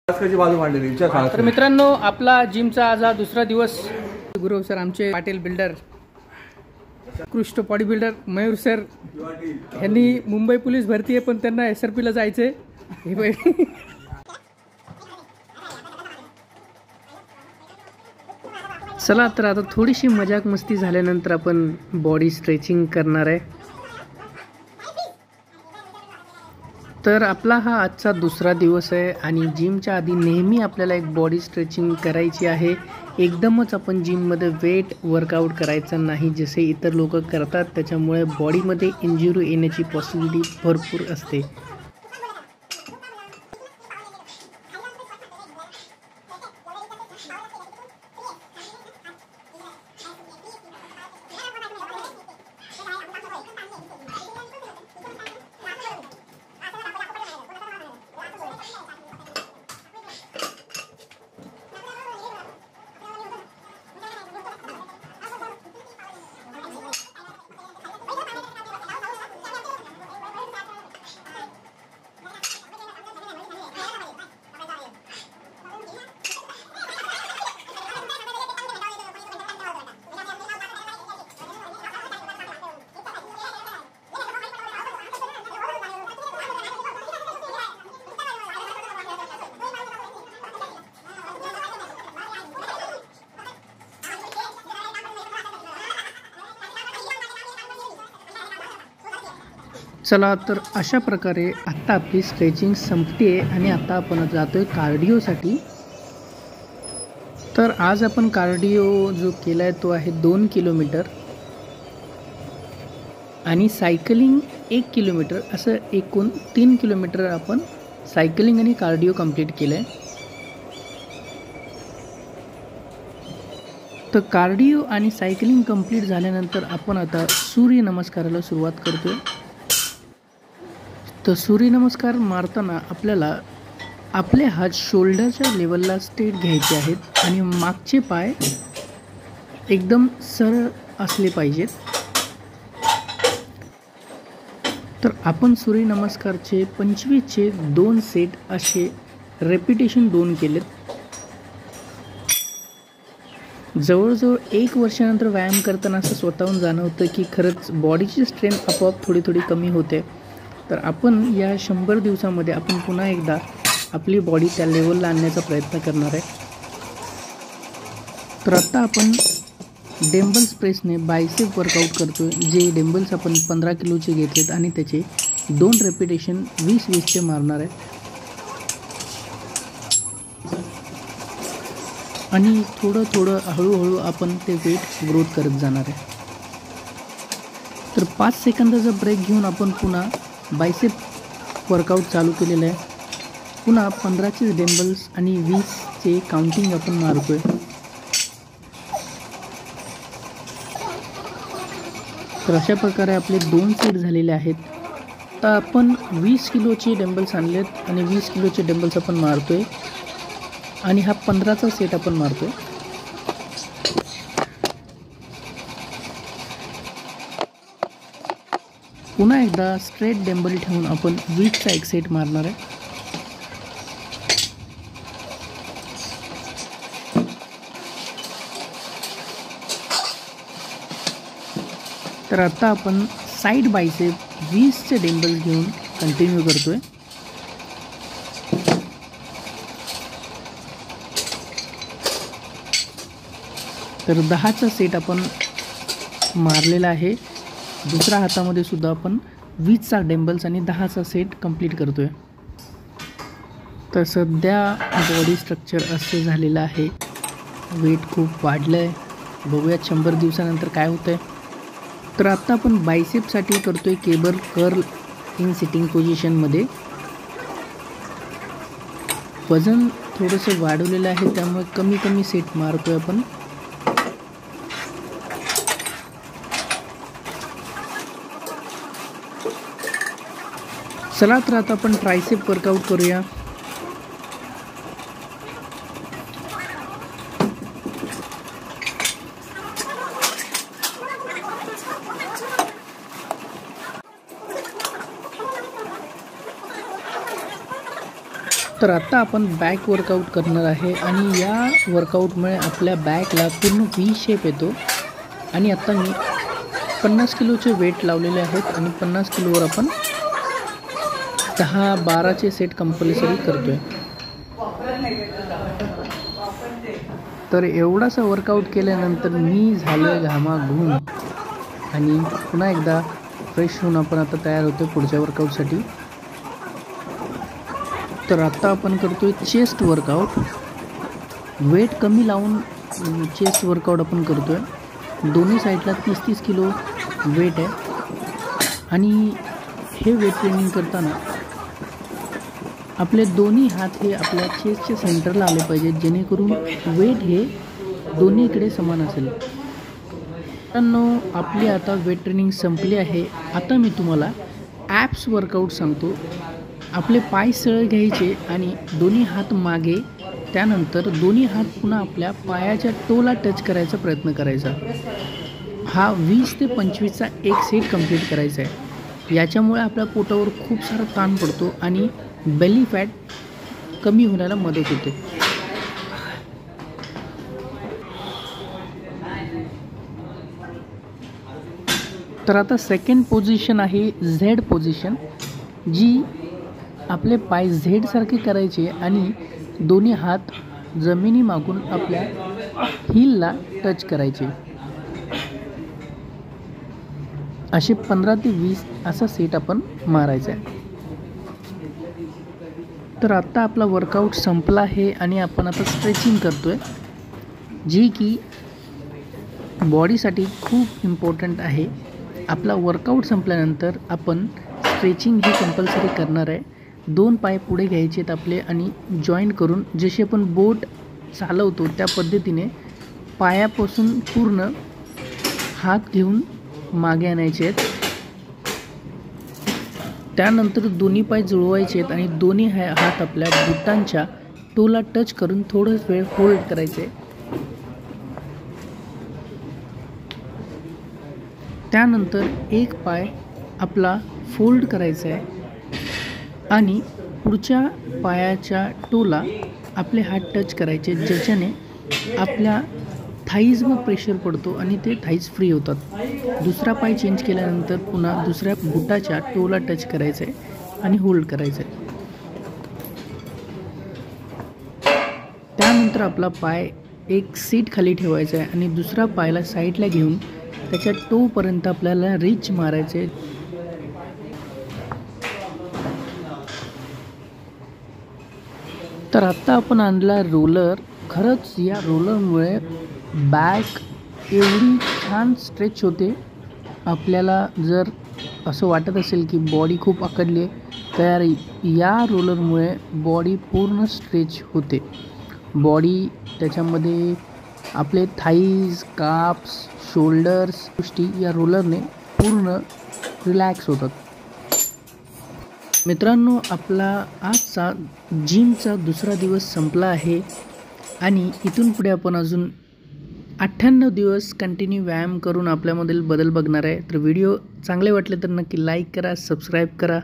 बाजू मांडली तर मित्रांनो, आपला जिमचा आज हा दुसरा दिवस. गुरु सर, आमचे पाटील बिल्डर, उत्कृष्ट बॉडी बिल्डर मयूर सर यांनी मुंबई पोलीस भरती आहे, पण त्यांना SRP ला जायचंय. चला तर आता थोडीशी मजाक मस्ती झाल्यानंतर आपण बॉडी स्ट्रेचिंग करणार आहे. तर आपला हा आजचा दुसरा दिवस आहे आणि जिमच्या आधी नेहमी आपल्याला एक बॉडी स्ट्रेचिंग करायची आहे. एकदमच आपण जिममध्ये वेट वर्कआउट करायचं नाही जसे इतर लोक करतात, त्याच्यामुळे बॉडीमध्ये इंजुरी येण्याची पॉसिबिलिटी भरपूर असते. चला तर अशा प्रकारे आत्ता आपली स्ट्रेचिंग संपते आणि आता आपण जातोय कार्डिओसाठी. तर आज आपण कार्डिओ जो केला आहे तो आहे 2 किलोमीटर आणि सायकलिंग 1 किलोमीटर, असं एकूण 3 किलोमीटर आपण सायकलिंग आणि कार्डिओ कंप्लीट केलं आहे. तर कार्डिओ आणि सायकलिंग कंप्लीट झाल्यानंतर आपण आता सूर्यनमस्काराला सुरुवात करतोय. तर सूर्यनमस्कार मारताना आपल्याला आपले हात शोल्डरच्या लेवलला स्ट्रेट घ्यायचे आहेत आणि मागचे पाय एकदम सरळ असले पाहिजेत. तर आपण सूर्यनमस्कारचे 25चे 2 सेट असे रेपिटेशन 2 केलेत. जवळजवळ 1 वर्षानंतर व्यायाम करताना असं स्वतःहून जाणवतं की खरंच बॉडीची स्ट्रेंथ आपोआप थोडी थोडी कमी होते. तर आपण या 100 दिवसामध्ये आपण पुन्हा एकदा आपली बॉडी त्या लेवलला आणण्याचा प्रयत्न करणार आहे. तर आता आपण डेंबल्स प्रेसने बायसेप वर्कआउट करतोय. जे डेंबल्स आपण 15 किलोचे घेतलेत आणि त्याचे 2 रेपिटेशन 20-20चे मारणार आहे आणि थोडं हळूहळू आपण ते वेट ग्रोथ करत जाणार आहे. तर 5 सेकंदाचा ब्रेक घेऊन आपण पुन्हा बायसेप वर्कआउट चालू केलेलं आहे. पुन्हा 15चे डेंबल्स आणि 20चे काउंटिंग आपण मारतोय. तर अशा प्रकारे आपले 2 सेट झालेले आहेत. तर आपण 20 किलोचे डेंबल्स आणलेत आणि 20 किलोचे डेंबल्स आपण मारतोय आणि हा 15चा सेट आपण मारतोय. पुन्हा एकदा स्ट्रेट डेंबल ठेवून आपण 20चा एक सेट मारणार आहे. तर आता आपण साईड बायसेप 20चे डेंबल घेऊन कंटिन्यू करतोय. तर 10चा सेट आपण मारलेला आहे. दुसऱ्या हातामध्ये सुद्धा आपण 20चा डेंबल्स आणि 10चा सेट कंप्लीट करतोय. तर सध्या बॉडी स्ट्रक्चर असे झालेलं आहे. वेट खूप वाढलं आहे. बघूयात 100 दिवसानंतर काय होतं आहे. तर आत्ता आपण बायसेपसाठी करतोय केबल कर्ल इन सिटिंग पोझिशनमध्ये. वजन थोडंसं वाढवलेलं आहे त्यामुळे कमी सेट मारतोय आपण. चला तर आता आपण ट्रायसेप वर्कआउट करूया. तर आता आपण बॅक वर्कआउट करणार आहे आणि या वर्कआउटमुळे आपल्या बॅकला पूर्ण व्ही शेप येतो. आणि आता मी 50 किलोचे वेट लावलेले आहेत आणि 50 किलोवर आपण 10-12चे सेट कंपल्सरी करतोय. तर एवढासा वर्कआउट केल्यानंतर मी झालो घामाघूम आणि पुन्हा एकदा फ्रेश होऊन आपण आता तयार होतो पुढच्या वर्कआउटसाठी. तर आता आपण करतोय चेस्ट वर्कआउट. वेट कमी लावून चेस्ट वर्कआउट आपण करतोय. दोन्ही साईडला 30-30 किलो वेट आहे आणि हे वेट ट्रेनिंग करताना आपले दोन्ही हात हे आपल्या चेस्टच्या सेंटरला आले पाहिजेत, जेणेकरून वेट हे दोन्हीकडे समान असेल. मित्रांनो, आपली आता वेट ट्रेनिंग संपली आहे. आता मी तुम्हाला ॲप्स वर्कआउट सांगतो. आपले पाय सरळ घ्यायचे आणि दोन्ही हात मागे, त्यानंतर दोन्ही हात पुन्हा आपल्या पायाच्या टोला टच करायचा प्रयत्न करायचा. हा 20 ते 25चा एक सेट कंप्लीट करायचा आहे. याच्यामुळे आपल्या पोटावर खूप सारा ताण पडतो आणि बेली फॅट कमी होण्याला मदत होते. तर आता सेकंड पोझिशन आहे झेड पोझिशन, जी आपले पाय झेड सारखे करायचे आणि दोन्ही हात जमिनी मागून आपल्या हीलला टच करायचे. असे 15 ते 20 असा सेट आपण मारायचा आहे. तर आता आपला वर्कआउट संपला आहे आणि आपण आता स्ट्रेचिंग करतोय, जी की बॉडीसाठी खूप इम्पॉर्टंट आहे. आपला वर्कआउट संपल्यानंतर आपण स्ट्रेचिंग ही कंपल्सरी करणार आहे. 2 पाय पुढे घ्यायचे आहेत आपले आणि जॉईंट करून जसे आपण बोट चालवतो त्या पद्धतीने पायापासून पूर्ण हात घेऊन मागे आणायचे आहेत. त्यानंतर दोन्ही पाय जुळवायचे आहेत आणि दोन्ही हात आपल्या बुटांच्या टोला टच करून थोडं वेळ होल्ड करायचे. त्यानंतर एक पाय आपला फोल्ड करायचा आहे आणि पुढच्या पायाच्या टोला आपले हात टच करायचे, ज्याच्याने आपल्या थाईजवर प्रेशर पडतो आणि ते थाईज फ्री होतात. दुसरा पाय चेंज केल्यानंतर पुन्हा दुसऱ्या बुटाच्या टोला टच करायचं आहे आणि होल्ड करायचं आहे. त्यानंतर आपला पाय एक सीट खाली ठेवायचा आहे आणि दुसरा पायला साईडला घेऊन त्याच्या टोपर्यंत आपल्याला रिच मारायचे. तर आत्ता आपण आणला रोलर. खरंच या रोलरमुळे बॅक एवढी छान स्ट्रेच होते. आपल्याला जर असं वाटत असेल की बॉडी खूप आखडली आहे, तर या रोलरमुळे बॉडी पूर्ण स्ट्रेच होते. बॉडी त्याच्यामध्ये आपले थाईज, काप्स, शोल्डर्स गोष्टी या रोलरने पूर्ण रिलॅक्स होतात. मित्रांनो, आपला आजचा जिमचा दुसरा दिवस संपला आहे आणि इथून पुढे आपण अजून 98 दिवस कंटिन्यू व्यायाम करून आपल्यामधील बदल बघणार आहे. तर व्हिडिओ चांगले वाटले तर नक्की लाईक करा, सबस्क्राईब करा.